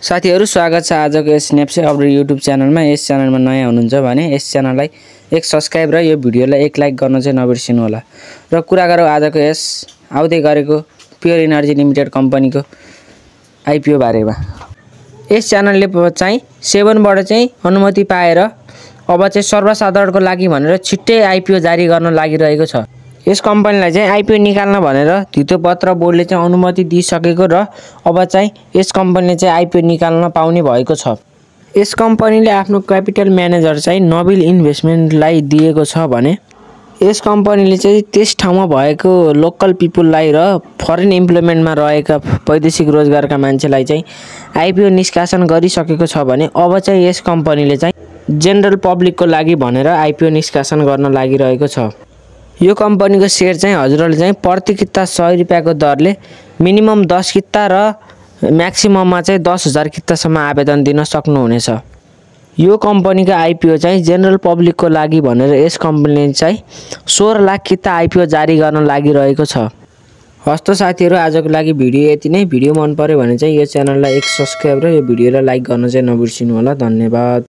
साथीहरु स्वागत छ आजको यस स्न्यापसेट अपडेट युट्युब च्यानलमा। यस च्यानलमा नयाँ हुनुहुन्छ भने यस च्यानललाई एक सब्स्क्राइब र यो भिडियोलाई एक लाइक गर्न चाहिँ नबिर्सिनु होला। र कुरा गरौँ आजको यस आउँदै गरेको प्योर एनर्जी लिमिटेड कम्पनीको आईपीओ बारेमा। यस च्यानलले चाहिँ 7 बाट चाहिँ अनुमति पाएर अब चाहिँ सर्वसाधारणको लागि भनेर छिट्टै आईपीओ जारी गर्न लागिरहेको छ। यस कम्पनीलाई चाहिँ आईपीओ निकाल्न भनेर धितोपत्र बोर्डले चाहिँ अनुमति दिइसकेको र अब चाहिँ यस कम्पनीले चाहिँ आईपीओ निकाल्न पाउने भएको छ। यस कम्पनीले आफ्नो क्यापिटल म्यानेजर चाहिँ नबिल इन्भेस्टमेन्टलाई दिएको छ भने यस कम्पनीले चाहिँ त्यस ठाउँमा भएको लोकल पिपुललाई र फरेन इम्प्लोइमेन्टमा रहेका वैदेशिक रोजगारका मान्छेलाई चाहिँ आईपीओ निष्कासन गरिसकेको छ भने अब चाहिँ यस कम्पनीले चाहिँ जनरल पब्लिकको लागि भनेर आईपीओ निष्कासन गर्न लागिरहेको छ। यो कम्पनीको शेयर चाहिँ हजुरले चाहिँ प्रति किता 100 रुपैयाँको दरले मिनिमम 10 किता र म्याक्सिमममा चाहिँ 10,000 कितासम्म आवेदन दिन सक्नुहुनेछ। यो कम्पनीको आईपीओ चाहिँ जनरल पब्लिकको लागि भनेर यस कम्पनीले चाहिँ 16 लाख किता आईपीओ जारी गर्न लागिरहेको छ। हस्त साथीहरु, आजको लागि भिडियो यति नै। भिडियो मन पर्यो भने चाहिँ यो च्यानललाई एक सब्स्क्राइब र यो भिडियोलाई लाइक गर्न चाहिँ नबिर्सिनु होला। धन्यवाद।